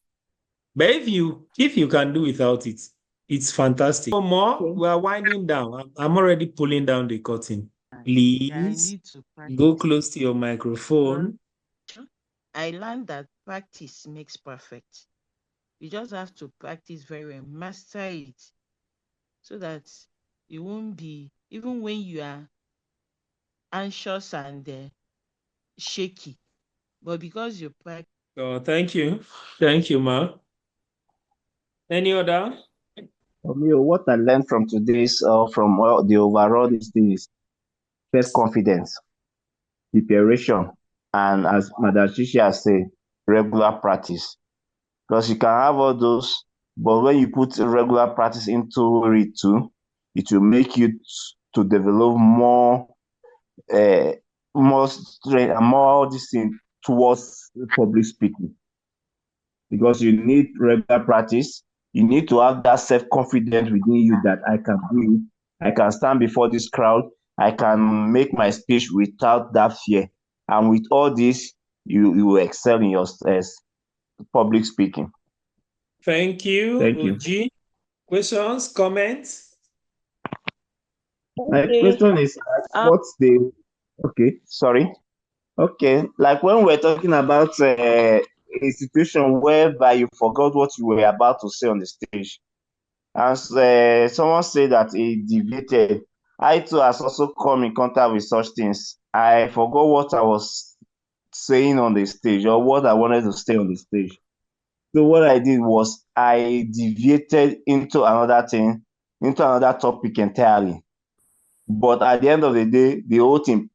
But if you can do without it, it's fantastic. For more, we are winding down. I'm already pulling down the curtain. Please go close to your microphone. I learned that practice makes perfect. You just have to practice very well, master it, so that you won't be, even when you are anxious and shaky, but because you practice. Oh, thank you, ma. Any other? What I learned from today's from the overall is self-confidence, preparation, and as Madam Chichi said, regular practice. Because you can have all those, but when you put regular practice into it too, it will make you to develop more strength and more this thing towards public speaking. Because you need regular practice, you need to have that self-confidence within you that I can do it, I can stand before this crowd. I can make my speech without that fear. And with all this, you will excel in your public speaking. Thank you, Thank you. Uji. Questions, comments? My question is, what's the okay? Sorry. Okay, like when we're talking about a situation whereby you forgot what you were about to say on the stage, as someone said that he deviated, I too has also come in contact with such things. I forgot what I was saying on the stage or what I wanted to say on the stage. So what I did was I deviated into another thing, into another topic entirely. But at the end of the day, the whole thing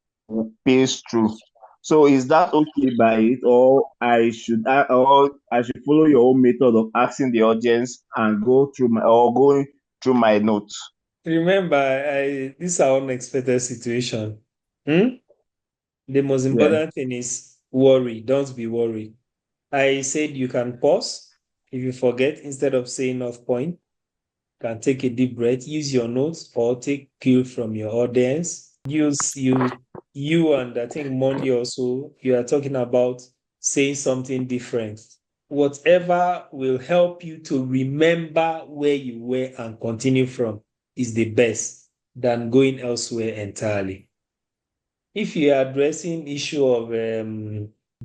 pays through. So is that okay by it, or I should follow your own method of asking the audience and going through my notes? Remember, this is our unexpected situation. The most important thing is worry. Don't be worried. I said you can pause if you forget. Instead of saying off point, you can take a deep breath, use your notes, or take cue from your audience. Use you and I think Monday also, you are talking about saying something different. Whatever will help you to remember where you were and continue from is the best than going elsewhere entirely. If you are addressing issue of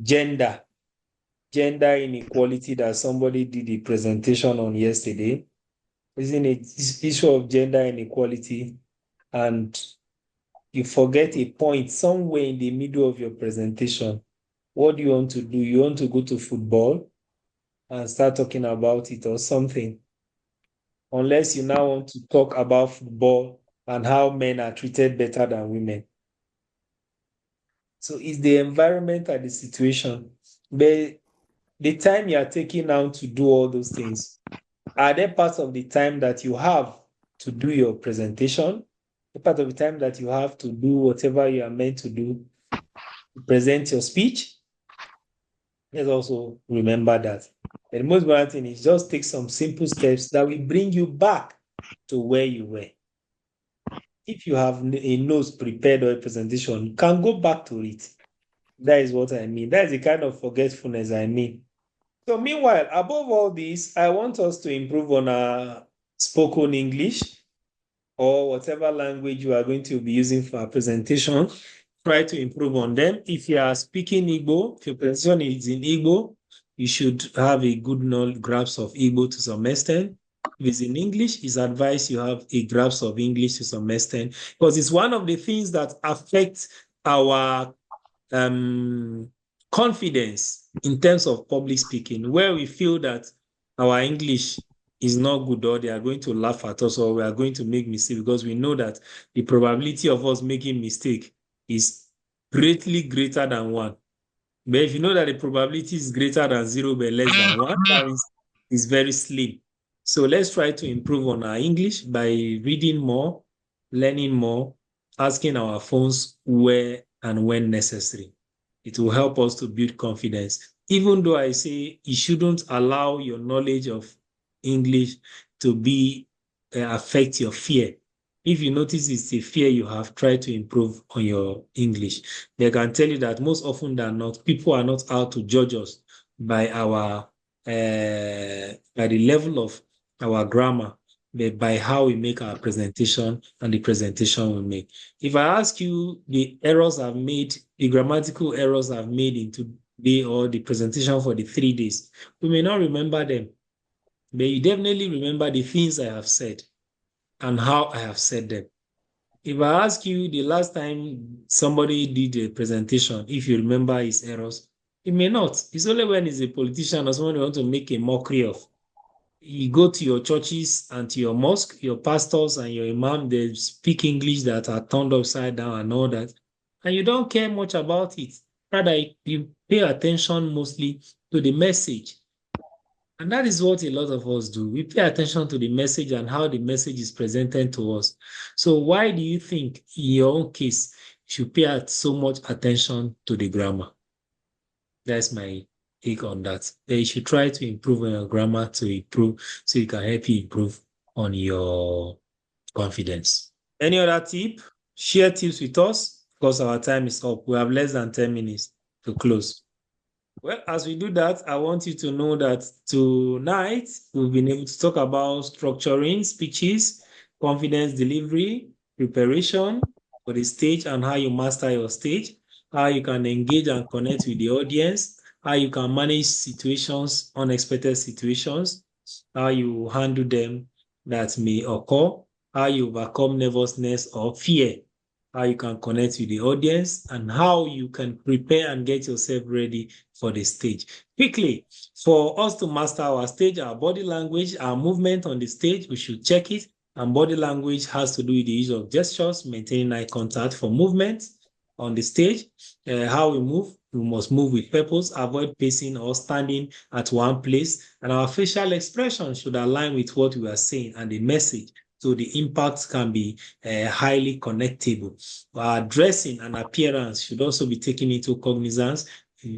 gender inequality that somebody did a presentation on yesterday, isn't it? Issue of gender inequality, and you forget a point somewhere in the middle of your presentation. What do you want to do? You want to go to football and start talking about it or something. Unless you now want to talk about football and how men are treated better than women. So it's the environment and the situation. But the time you are taking now to do all those things, are there parts of the time that you have to do your presentation? The part of the time that you have to do whatever you are meant to do, to present your speech? Let's also remember that. And the most important thing is just take some simple steps that will bring you back to where you were. If you have a notes prepared or a presentation, you can go back to it. That is what I mean. That is the kind of forgetfulness I mean. So meanwhile, above all this, I want us to improve on our spoken English or whatever language you are going to be using for our presentation. Try to improve on them. If you are speaking Igbo, if your presentation is in Igbo, you should have a good grasp of Igbo to some extent. If it's in English, it's advised you have a grasp of English to some extent, because it's one of the things that affects our confidence in terms of public speaking, where we feel that our English is not good, or they are going to laugh at us, or we are going to make mistakes, because we know that the probability of us making mistake is greatly greater than 1. But if you know that the probability is greater than 0 but less than 1, that means it's very slim. So let's try to improve on our English by reading more, learning more, asking our phones where and when necessary. It will help us to build confidence. Even though I say you shouldn't allow your knowledge of English to be affect your fear. If you notice it's a fear you have, try to improve on your English. They can tell you that most often than not, people are not out to judge us by our by the level of our grammar, but by how we make our presentation and the presentation we make. If I ask you the errors I've made, the grammatical errors I've made in today or the presentation for the 3 days, we may not remember them, but you definitely remember the things I have said and how I have said them. If I ask you the last time somebody did a presentation, if you remember his errors, it may not. It's only when he's a politician or someone you want to make a mockery of. You go to your churches and to your mosque, your pastors and your imam, they speak English that are turned upside down and all that, and you don't care much about it. Rather, you pay attention mostly to the message. And that is what a lot of us do. We pay attention to the message and how the message is presented to us. So why do you think, in your own case, you should pay so much attention to the grammar? That's my take on that. You should try to improve on your grammar to improve, so it can help you improve on your confidence. Any other tip? Share tips with us because our time is up. We have less than 10 minutes to close. Well, as we do that, I want you to know that tonight we've been able to talk about structuring speeches, confidence delivery, preparation for the stage, and how you master your stage, how you can engage and connect with the audience, how you can manage situations, unexpected situations, how you handle them that may occur, how you overcome nervousness or fear, how you can connect with the audience, and how you can prepare and get yourself ready for the stage. Quickly, for us to master our stage, our body language, our movement on the stage, we should check it. And body language has to do with the use of gestures, maintaining eye contact for movement on the stage. How we must move with purpose, avoid pacing or standing at one place. And our facial expression should align with what we are saying and the message, so the impact can be highly connectable. Our dressing and appearance should also be taken into cognizance,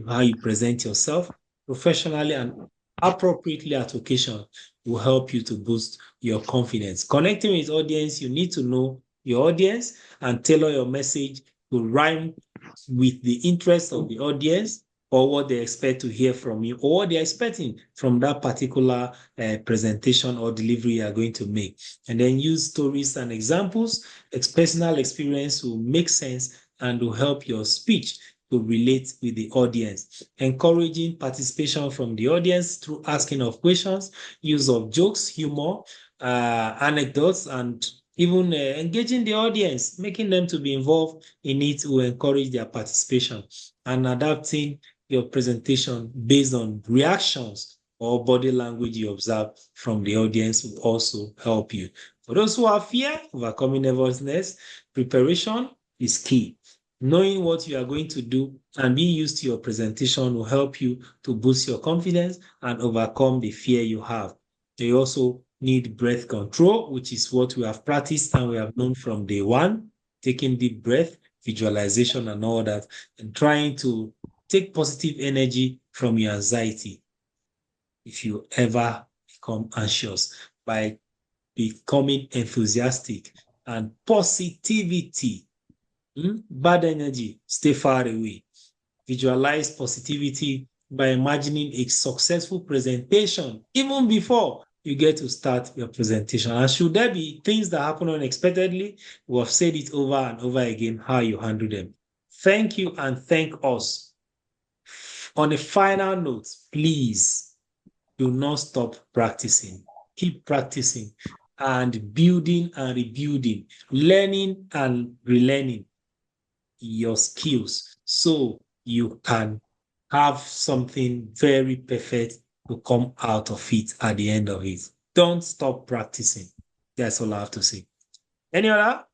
how you present yourself professionally and appropriately at occasion will help you to boost your confidence. Connecting with audience, you need to know your audience and tailor your message to rhyme with the interest of the audience or what they expect to hear from you or what they're expecting from that particular presentation or delivery you are going to make. And then use stories and examples. Personal experience will make sense and will help your speech to relate with the audience. Encouraging participation from the audience through asking of questions, use of jokes, humor, anecdotes, and even engaging the audience, making them to be involved in it will encourage their participation, and adapting your presentation based on reactions or body language you observe from the audience will also help you. For those who have fear, overcoming nervousness, preparation is key. Knowing what you are going to do and being used to your presentation will help you to boost your confidence and overcome the fear you have. You also need breath control, which is what we have practiced and we have known from day one, taking deep breath, visualization and all that, and trying to take positive energy from your anxiety if you ever become anxious by becoming enthusiastic and positivity. Bad energy, stay far away. Visualize positivity by imagining a successful presentation even before you get to start your presentation. And should there be things that happen unexpectedly, we have said it over and over again, how you handle them. Thank you and thank us. On a final note, please do not stop practicing. Keep practicing and building and rebuilding, learning and relearning your skills so you can have something very perfect to come out of it at the end of it. Don't stop practicing. That's all I have to say. Any other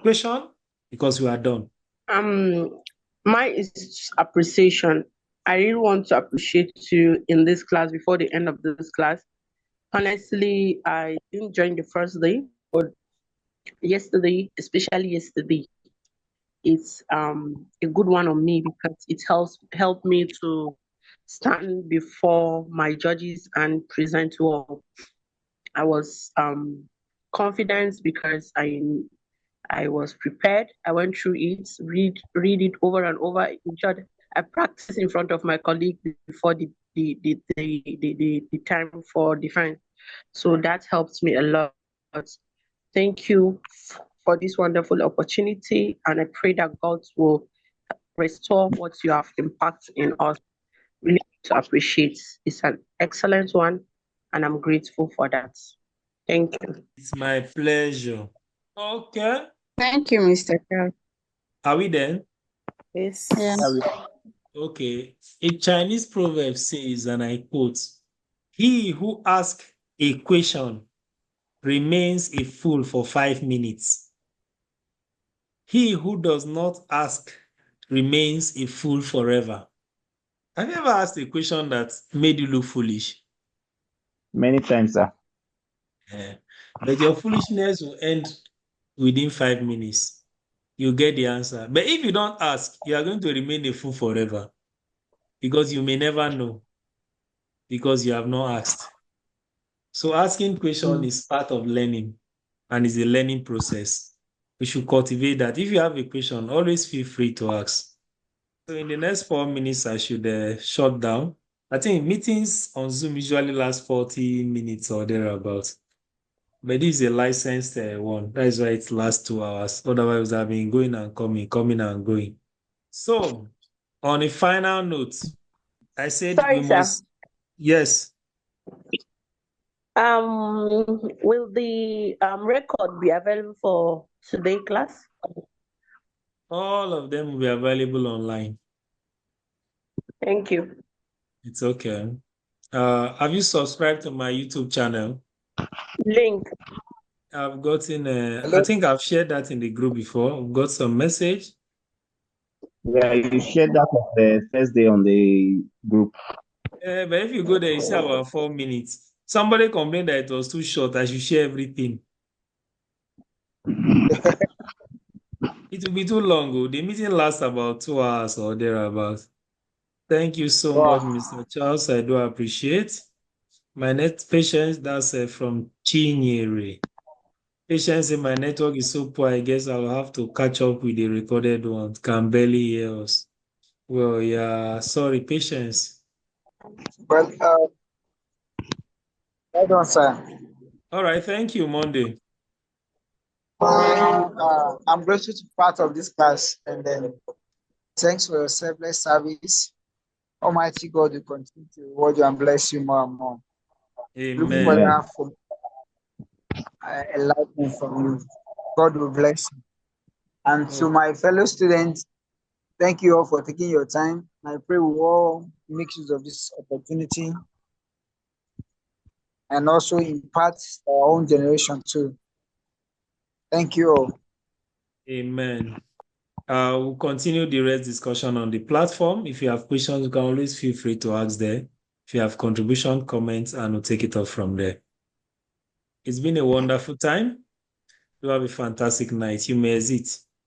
question? Because we are done. Mine is appreciation. I really want to appreciate you in this class before the end of this class. Honestly, I didn't join the first day, but yesterday, especially yesterday, it's a good one on me because it helped me to stand before my judges and present well. I was confident because I was prepared. I went through it, read it over and over. In short, I practiced in front of my colleague before the time for defense. So that helped me a lot. Thank you for this wonderful opportunity, and I pray that God will restore what you have impacted in us. Really to appreciate. It's an excellent one, and I'm grateful for that. Thank you. It's my pleasure. Okay. Thank you, Mr. Charles. Are we then? Yes. Yeah. Okay. A Chinese proverb says, and I quote, "He who asks a question remains a fool for 5 minutes. He who does not ask remains a fool forever." Have you ever asked a question that made you look foolish? Many times, sir. Yeah. But your foolishness will end within 5 minutes. You get the answer. But if you don't ask, you are going to remain a fool forever because you may never know because you have not asked. So asking question is part of learning and is a learning process. we should cultivate that. If you have a question, always feel free to ask. So in the next 4 minutes, I should shut down. I think meetings on Zoom usually last 40 minutes or thereabouts. But this is a licensed one. That is why it lasts 2 hours. Otherwise, I've been going and coming and going. So, on a final note, I said Sorry, we sir. must. Yes. Will the record be available for today class? All of them will be available online. Thank you. It's okay. Have you subscribed to my YouTube channel? Link. I've gotten, I think I've shared that in the group before. I've got some message. Yeah, you shared that on the first day on the group. But if you go there, you see about 4 minutes. Somebody complained that it was too short. I should share everything. It will be too long. Oh. The meeting lasts about 2 hours or thereabouts. Thank you so much, Mr. Charles. I do appreciate. My net patience, that's from Chinyere. Patience in my network is so poor, I guess I'll have to catch up with the recorded ones. Can barely hear us. Well, yeah, sorry, patience. Well, well done, sir. All right, thank you, Monday. I'm grateful to be part of this class, and then thanks for your selfless service. Almighty God will continue to reward you and bless you more and more. Looking for Amen. that for enlightenment from you. God will bless you. And to my fellow students, thank you all for taking your time. I pray we all make use of this opportunity and also impart our own generation too. Thank you all. Amen. We'll continue the rest discussion on the platform. If you have questions, you can always feel free to ask there. If you have contribution, comments, and we'll take it off from there. It's been a wonderful time. You have a fantastic night. You may exit.